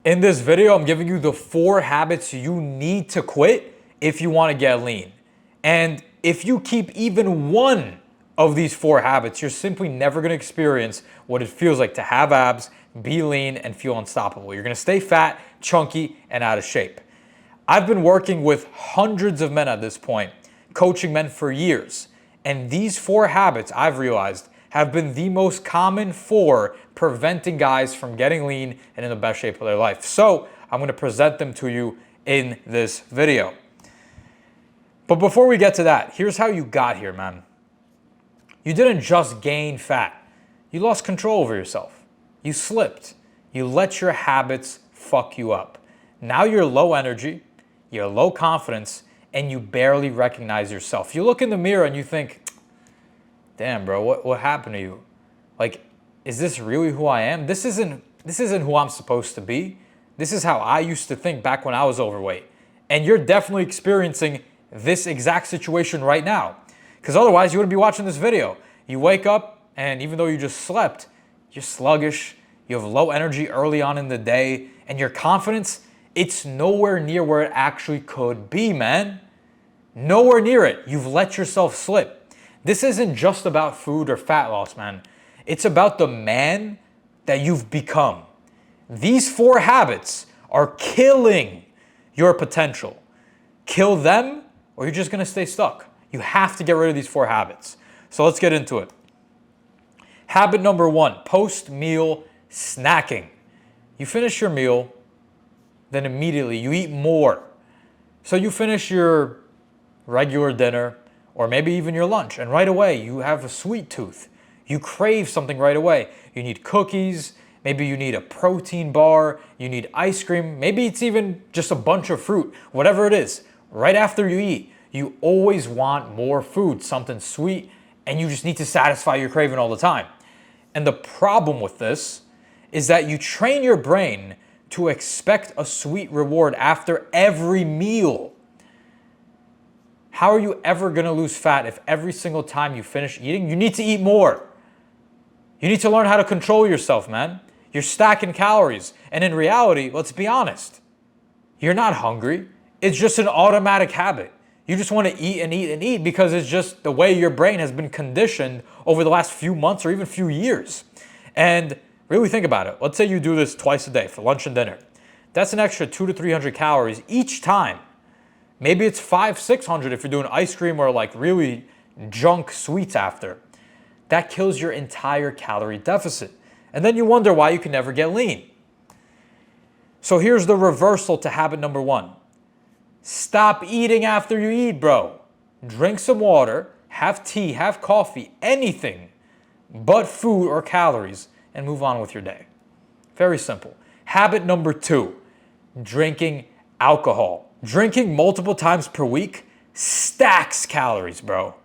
In this video, I'm giving you the 4 habits you need to quit if you want to get lean. And if you keep even one of these 4 habits, you're simply never going to experience what it feels like to have abs, be lean, and feel unstoppable. You're going to stay fat, chunky, and out of shape. I've been working with hundreds of men at this point, coaching men for years. And these 4 habits, I've realized, have been the most common for preventing guys from getting lean and in the best shape of their life. So I'm going to present them to you in this video. But before we get to that, here's how you got here, man. You didn't just gain fat. You lost control over yourself. You slipped. You let your habits fuck you up. Now you're low energy, you're low confidence, and you barely recognize yourself. You look in the mirror and you think, damn, bro, what happened to you? Like, is this really who I am? This isn't who I'm supposed to be. This is how I used to think back when I was overweight. And you're definitely experiencing this exact situation right now. Because otherwise you wouldn't be watching this video. You wake up and even though you just slept, you're sluggish, you have low energy early on in the day, and your confidence, it's nowhere near where it actually could be, man. Nowhere near it. You've let yourself slip. This isn't just about food or fat loss, man. It's about the man that you've become. These 4 habits are killing your potential. Kill them or you're just going to stay stuck. You have to get rid of these 4 habits. So let's get into it. Habit number 1, post-meal snacking. You finish your meal, then immediately you eat more. So you finish your regular dinner, or maybe even your lunch, and right away you have a sweet tooth. You crave something right away. You need cookies, maybe you need a protein bar, you need ice cream, maybe it's even just a bunch of fruit, whatever it is. Right after you eat, you always want more food, something sweet, and you just need to satisfy your craving all the time. And the problem with this is that you train your brain to expect a sweet reward after every meal. How are you ever going to lose fat if every single time you finish eating, you need to eat more? You need to learn how to control yourself, man. You're stacking calories. And in reality, let's be honest, you're not hungry. It's just an automatic habit. You just want to eat and eat and eat because it's just the way your brain has been conditioned over the last few months or even few years. And really think about it. Let's say you do this twice a day for lunch and dinner. That's an extra 200 to 300 calories each time. Maybe it's 500-600 if you're doing ice cream or like really junk sweets after. That kills your entire calorie deficit. And then you wonder why you can never get lean. So here's the reversal to habit number 1. Stop eating after you eat, bro. Drink some water, have tea, have coffee, anything but food or calories, and move on with your day. Very simple. Habit number 2, drinking alcohol. Drinking multiple times per week stacks calories, bro.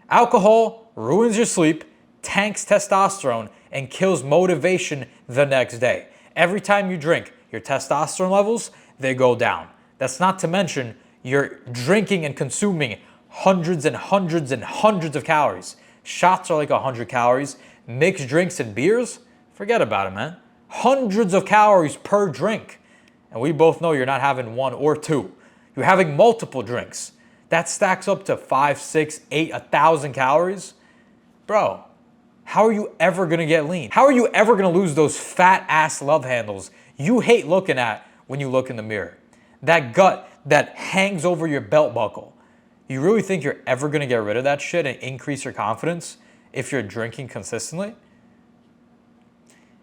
Alcohol ruins your sleep, tanks testosterone, and kills motivation the next day. Every time you drink, your testosterone levels, they go down. That's not to mention you're drinking and consuming hundreds and hundreds and hundreds of calories. Shots are like 100 calories. Mixed drinks and beers, forget about it, man. Hundreds of calories per drink. And we both know you're not having 1 or 2. You're having multiple drinks. That stacks up to 5, 6, 8, 1,000 calories. Bro, how are you ever going to get lean? How are you ever going to lose those fat ass love handles you hate looking at when you look in the mirror? That gut that hangs over your belt buckle. You really think you're ever going to get rid of that shit and increase your confidence if you're drinking consistently?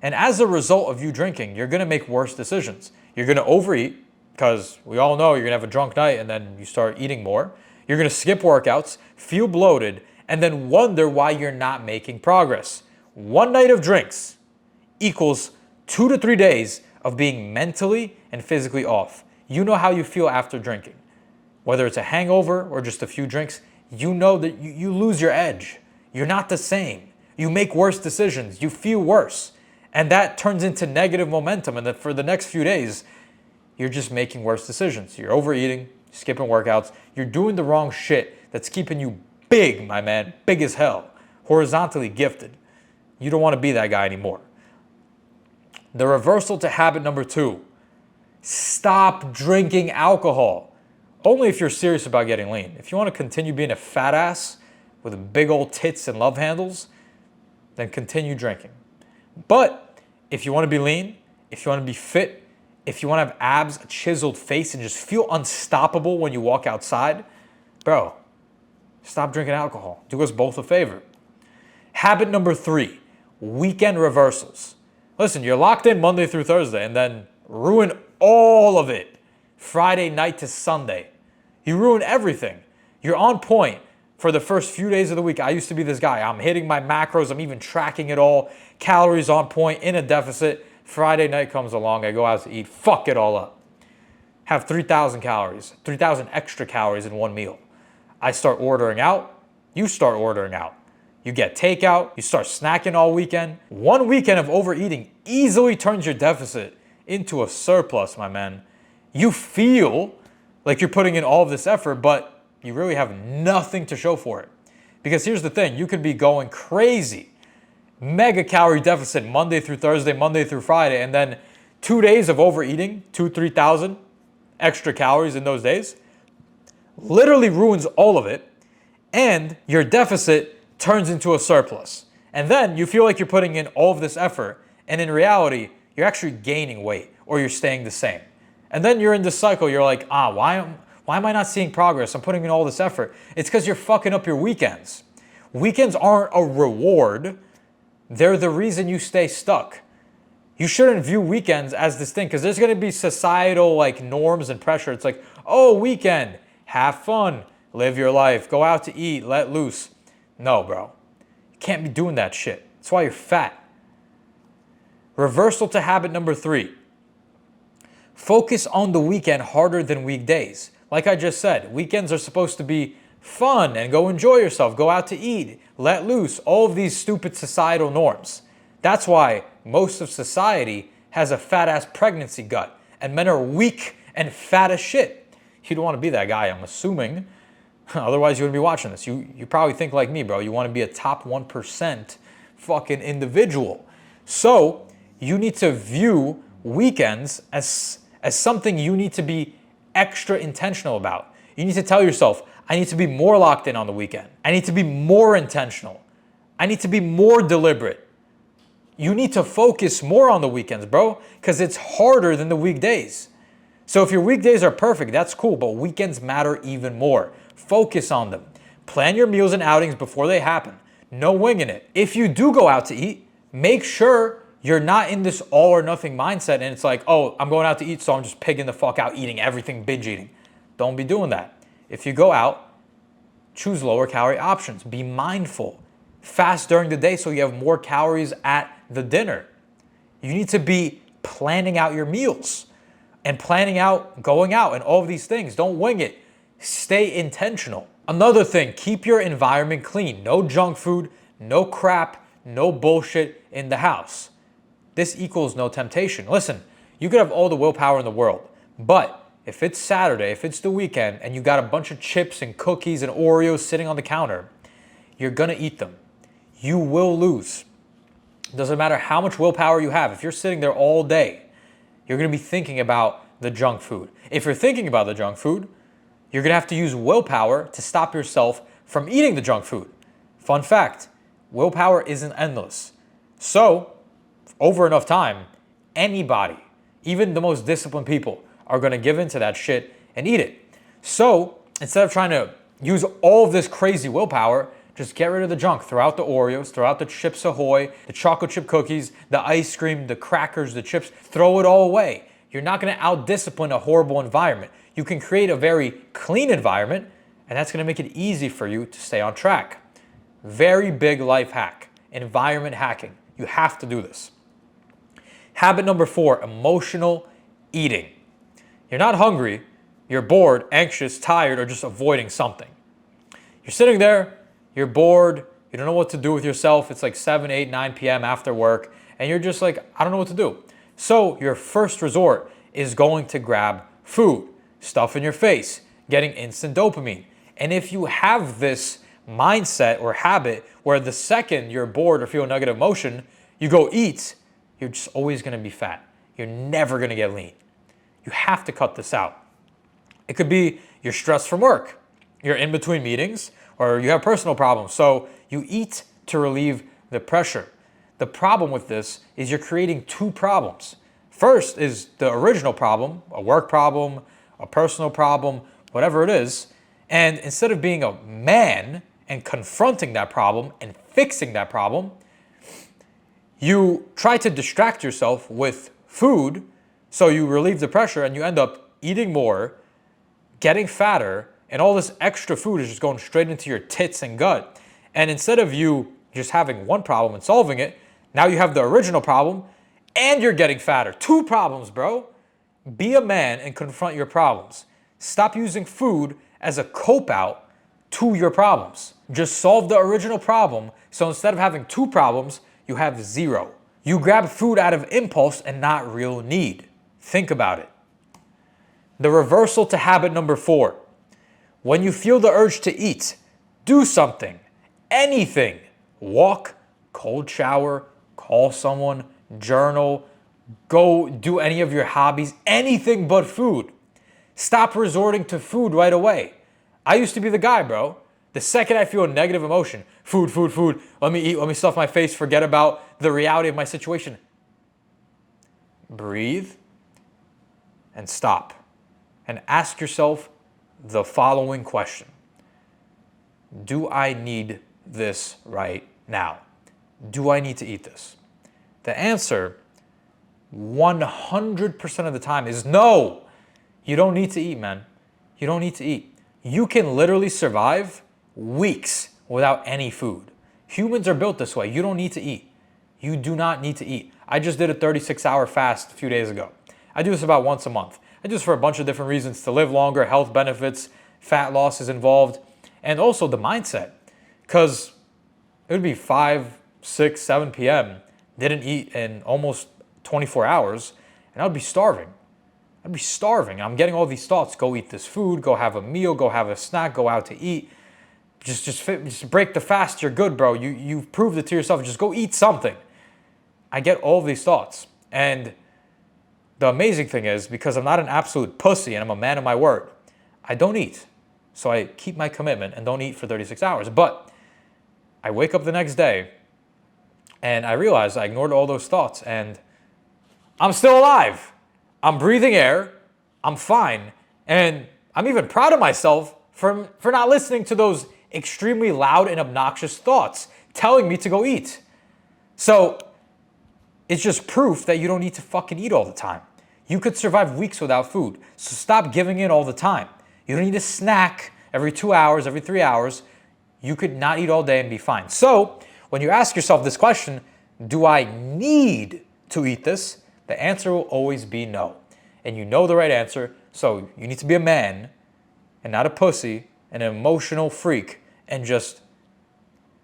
And as a result of you drinking, you're going to make worse decisions. You're going to overeat because we all know you're going to have a drunk night and then you start eating more. You're going to skip workouts, feel bloated, and then wonder why you're not making progress. 1 night of drinks equals 2 to 3 days of being mentally and physically off. You know how you feel after drinking. Whether it's a hangover or just a few drinks, you know that you lose your edge. You're not the same. You make worse decisions. You feel worse. And that turns into negative momentum. And then for the next few days, you're just making worse decisions. You're overeating, skipping workouts. You're doing the wrong shit that's keeping you big, my man. Big as hell. Horizontally gifted. You don't want to be that guy anymore. The reversal to habit number 2, Stop drinking alcohol. Only if you're serious about getting lean. If you want to continue being a fat ass with big old tits and love handles, then continue drinking. But if you want to be lean, if you want to be fit, if you want to have abs, a chiseled face, and just feel unstoppable when you walk outside, bro, stop drinking alcohol. Do us both a favor. Habit number 3, weekend reversals. Listen, you're locked in Monday through Thursday and then ruin all of it Friday night to Sunday. You ruin everything. You're on point for the first few days of the week. I used to be this guy. I'm hitting my macros. I'm even tracking it all. Calories on point, in a deficit. Friday night comes along. I go out to eat. Fuck it all up. Have 3,000 calories, 3,000 extra calories in one meal. I start ordering out. You start ordering out. You get takeout. You start snacking all weekend. One weekend of overeating easily turns your deficit into a surplus, my man. You feel like you're putting in all of this effort, but you really have nothing to show for it. Because here's the thing, you could be going crazy, mega calorie deficit Monday through Thursday, Monday through Friday, and then 2 days of overeating, 3,000 extra calories in those days, literally ruins all of it, and your deficit turns into a surplus. And then you feel like you're putting in all of this effort, and in reality, you're actually gaining weight or you're staying the same. And then you're in this cycle. You're like, why am I not seeing progress? I'm putting in all this effort. It's because you're fucking up your weekends. Weekends aren't a reward. They're the reason you stay stuck. You shouldn't view weekends as this thing because there's going to be societal like norms and pressure. It's like, oh, weekend, have fun, live your life, go out to eat, let loose. No, bro. You can't be doing that shit. That's why you're fat. Reversal to habit number 3. Focus on the weekend harder than weekdays. Like I just said, weekends are supposed to be fun and go enjoy yourself, go out to eat, let loose, all of these stupid societal norms. That's why most of society has a fat ass pregnancy gut and men are weak and fat as shit. You don't want to be that guy, I'm assuming. Otherwise, you wouldn't be watching this. You probably think like me, bro. You want to be a top 1% fucking individual. So you need to view weekends as something you need to be extra intentional about. You need to tell yourself, I need to be more locked in on the weekend. I need to be more intentional. I need to be more deliberate. You need to focus more on the weekends, bro, because it's harder than the weekdays. So if your weekdays are perfect, that's cool, but weekends matter even more. Focus on them. Plan your meals and outings before they happen. No winging it. If you do go out to eat, make sure you're not in this all or nothing mindset and it's like, oh, I'm going out to eat, so I'm just pigging the fuck out, eating everything, binge eating. Don't be doing that. If you go out, choose lower calorie options. Be mindful. Fast during the day so you have more calories at the dinner. You need to be planning out your meals and planning out going out and all of these things. Don't wing it. Stay intentional. Another thing, keep your environment clean. No junk food, no crap, no bullshit in the house. This equals no temptation. Listen, you could have all the willpower in the world, but if it's Saturday, if it's the weekend, and you got a bunch of chips and cookies and Oreos sitting on the counter, you're gonna eat them. You will lose. It doesn't matter how much willpower you have. If you're sitting there all day, you're gonna be thinking about the junk food. If you're thinking about the junk food, you're gonna have to use willpower to stop yourself from eating the junk food. Fun fact, willpower isn't endless. So, over enough time, anybody, even the most disciplined people, are gonna give into that shit and eat it. So, instead of trying to use all of this crazy willpower, just get rid of the junk. Throw out the Oreos, throw out the Chips Ahoy, the chocolate chip cookies, the ice cream, the crackers, the chips, throw it all away. You're not gonna out-discipline a horrible environment. You can create a very clean environment, and that's gonna make it easy for you to stay on track. Very big life hack, environment hacking. You have to do this. Habit number 4, emotional eating. You're not hungry, you're bored, anxious, tired, or just avoiding something. You're sitting there, you're bored, you don't know what to do with yourself. It's like 7, 8, 9 p.m. after work, and you're just like, I don't know what to do. So your first resort is going to grab food, stuff in your face, getting instant dopamine. And if you have this mindset or habit where the second you're bored or feel a negative emotion, you go eat, you're just always gonna be fat. You're never gonna get lean. You have to cut this out. It could be you're stressed from work, you're in between meetings, or you have personal problems. So you eat to relieve the pressure. The problem with this is you're creating two problems. First is the original problem, a work problem, a personal problem, whatever it is. And instead of being a man and confronting that problem and fixing that problem, you try to distract yourself with food, so you relieve the pressure and you end up eating more, getting fatter, and all this extra food is just going straight into your tits and gut. And instead of you just having one problem and solving it, now you have the original problem and you're getting fatter. Two problems, bro. Be a man and confront your problems. Stop using food as a cope out to your problems. Just solve the original problem, so instead of having two problems, you have zero. You grab food out of impulse and not real need. Think about it. The reversal to habit number 4. When you feel the urge to eat, do something, anything. Walk, cold shower, call someone, journal, go do any of your hobbies, anything but food. Stop resorting to food right away. I used to be the guy, bro. The second I feel a negative emotion, food, food, food, let me eat, let me stuff my face, forget about the reality of my situation. Breathe and stop. And ask yourself the following question. Do I need this right now? Do I need to eat this? The answer 100% of the time is no. You don't need to eat, man. You don't need to eat. You can literally survive weeks without any food. Humans are built this way. You don't need to eat. You do not need to eat. I just did a 36-hour fast a few days ago. I do this about once a month. I do this for a bunch of different reasons: to live longer, health benefits, fat loss is involved, and also the mindset. Because it would be 5, 6, 7 p.m., didn't eat in almost 24 hours, and I'd be starving. I'd be starving. I'm getting all these thoughts. Go eat this food, go have a meal, go have a snack, go out to eat. Just break the fast, you're good, bro. You've proved it to yourself. Just go eat something. I get all these thoughts. And the amazing thing is, because I'm not an absolute pussy and I'm a man of my word, I don't eat. So I keep my commitment and don't eat for 36 hours. But I wake up the next day and I realize I ignored all those thoughts and I'm still alive. I'm breathing air. I'm fine. And I'm even proud of myself for not listening to those extremely loud and obnoxious thoughts telling me to go eat. So it's just proof that you don't need to fucking eat all the time. You could survive weeks without food. So stop giving in all the time. You don't need a snack every 2 hours, every 3 hours. You could not eat all day and be fine. So when you ask yourself this question, do I need to eat this? The answer will always be no. And you know the right answer, so you need to be a man and not a pussy, an emotional freak, and just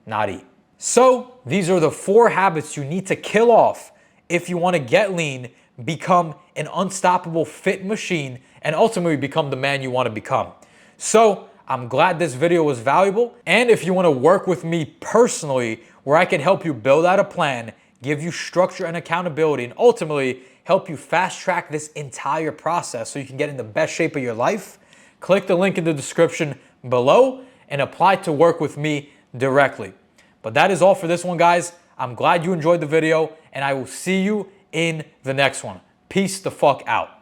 not eat. So these are the 4 habits you need to kill off if you want to get lean, become an unstoppable fit machine, and ultimately become the man you want to become. So I'm glad this video was valuable. And if you want to work with me personally, where I can help you build out a plan, give you structure and accountability, and ultimately help you fast track this entire process so you can get in the best shape of your life, click the link in the description below and apply to work with me directly. But that is all for this one, guys. I'm glad you enjoyed the video, and I will see you in the next one. Peace the fuck out.